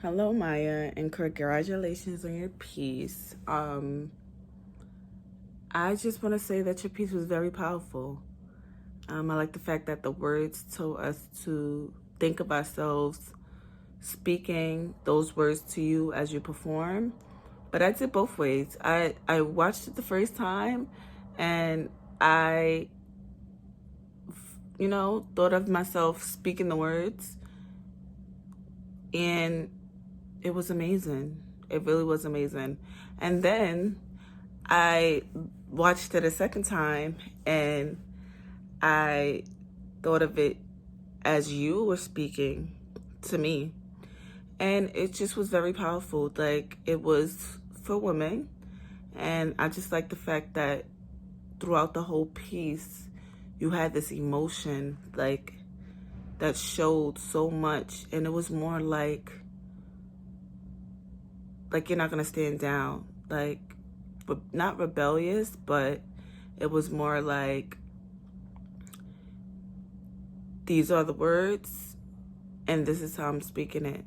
Hello, Maya, and congratulations on your piece. I just want to say that your piece was very powerful. I like the fact that the words told us to think of ourselves speaking those words to you as you perform. But I did both ways. I watched it the first time and I, thought of myself speaking the words, and it was amazing. It really was amazing. And then I watched it a second time and I thought of it as you were speaking to me. And it just was very powerful. Like, it was for women. And I just like the fact that throughout the whole piece, you had this emotion, like, that showed so much. And it was more like you're not going to stand down. Like, not rebellious, but it was more like, these are the words and this is how I'm speaking it.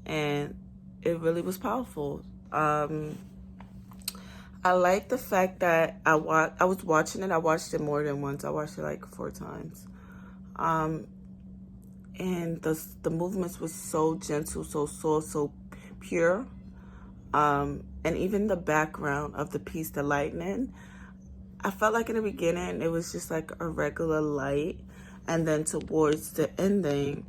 And it really was powerful. I like the fact that I was watching it. I watched it more than once. I watched it like 4 times. And the movements was so gentle, so soft, so pure. And even the background of the piece, the lightning, I felt like in the beginning it was just like a regular light, and then towards the ending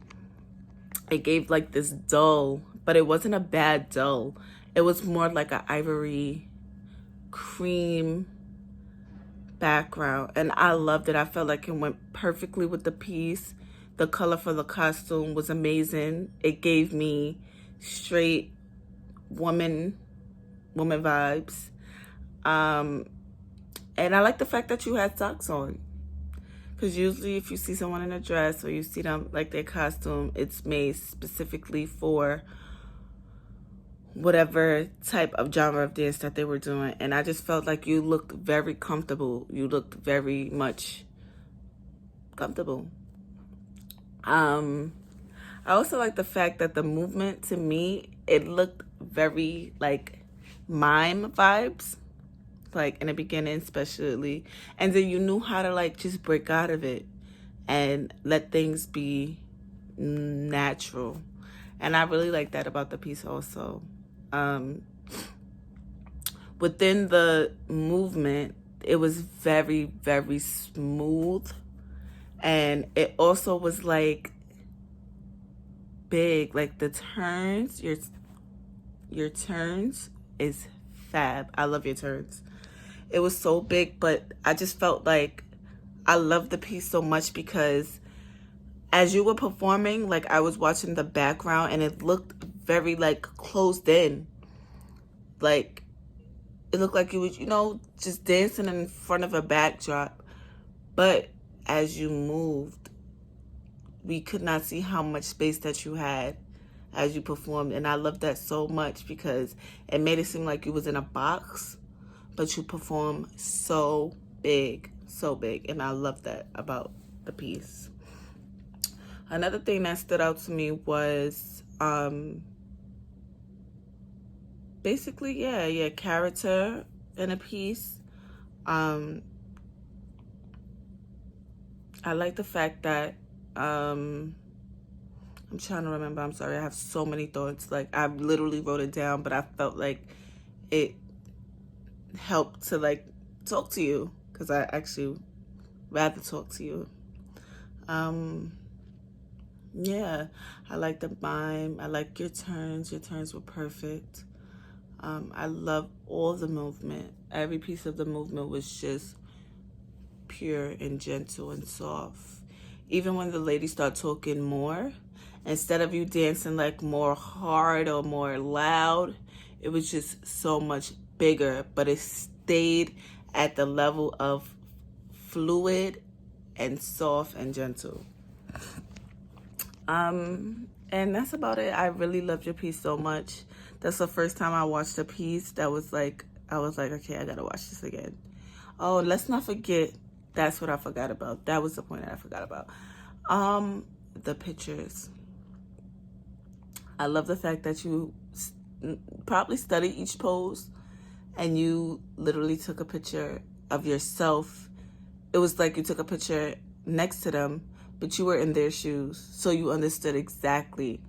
it gave like this dull, but it wasn't a bad dull. It was more like an ivory cream background, and I loved it. I felt like it went perfectly with the piece. The color for the costume was amazing. It gave me straight woman vibes. And I like the fact that you had socks on. Because usually if you see someone in a dress or you see them like their costume, it's made specifically for whatever type of genre of dance that they were doing. And I just felt like you looked very comfortable. You looked very much comfortable. I also like the fact that the movement, to me, it looked very like mime vibes, like in the beginning especially, and then you knew how to like just break out of it and let things be natural. And I really like that about the piece also. Within the movement, it was very, very smooth, and it also was like big, like the turns, your turns is fab. I love your turns. It was so big, but I just felt like I loved the piece so much because as you were performing, like I was watching the background and it looked very like closed in. Like it looked like you was, just dancing in front of a backdrop. But as you moved, we could not see how much space that you had as you performed. And I loved that so much because it made it seem like you was in a box, but you perform so big, so big. And I love that about the piece. Another thing that stood out to me was basically, character in a piece. I like the fact that I'm trying to remember. I'm sorry. I have so many thoughts. Like, I literally wrote it down, but I felt like it helped to like talk to you because I actually rather talk to you. Yeah, I like the mime. I like your turns. Your turns were perfect. I love all the movement. Every piece of the movement was just pure and gentle and soft. Even when the ladies start talking more, instead of you dancing like more hard or more loud, it was just so much bigger, but it stayed at the level of fluid and soft and gentle. And that's about it. I really loved your piece so much. That's the first time I watched a piece that was like, I was like, okay, I gotta watch this again. Oh, let's not forget, that's what I forgot about. That was the point that I forgot about. The pictures. I love the fact that you probably studied each pose and you literally took a picture of yourself. It was like you took a picture next to them, but you were in their shoes. So you understood exactly,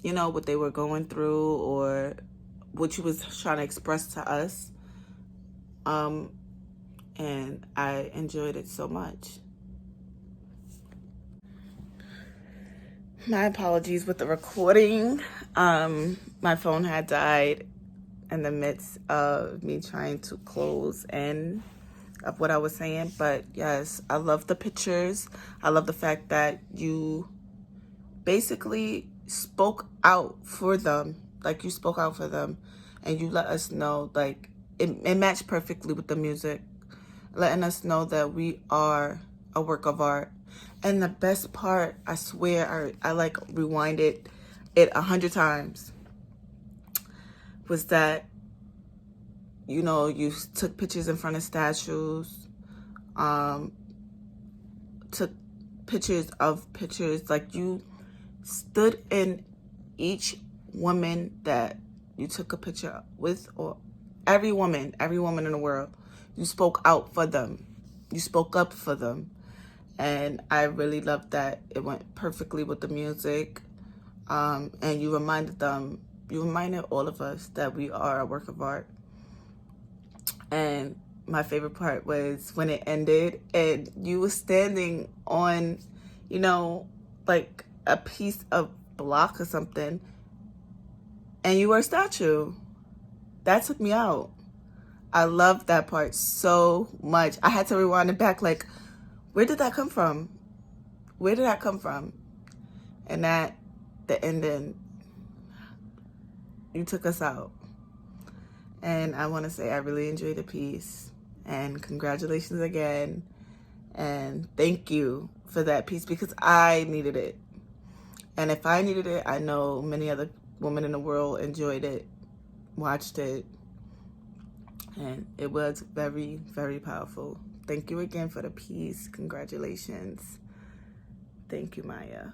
you know, what they were going through or what you was trying to express to us. And I enjoyed it so much. My apologies with the recording. My phone had died in the midst of me trying to close in of what I was saying. But yes, I love the pictures. I love the fact that you basically spoke out for them. Like, you spoke out for them and you let us know, like, it matched perfectly with the music, letting us know that we are a work of art. And the best part, I swear, I like rewinded it 100 times, was that, you know, you took pictures in front of statues, took pictures of pictures, like you stood in each woman that you took a picture with, or every woman in the world. You spoke out for them. You spoke up for them. And I really loved that. It went perfectly with the music. And you reminded all of us that we are a work of art. And my favorite part was when it ended and you were standing on, you know, like a piece of block or something, and you were a statue. That took me out. I loved that part so much. I had to rewind it back, like, where did that come from? Where did that come from? And at the ending, you took us out. And I want to say I really enjoyed the piece. And congratulations again. And thank you for that piece, because I needed it. And if I needed it, I know many other women in the world enjoyed it, watched it. And it was very, very powerful. Thank you again for the piece. Congratulations. Thank you, Maiya.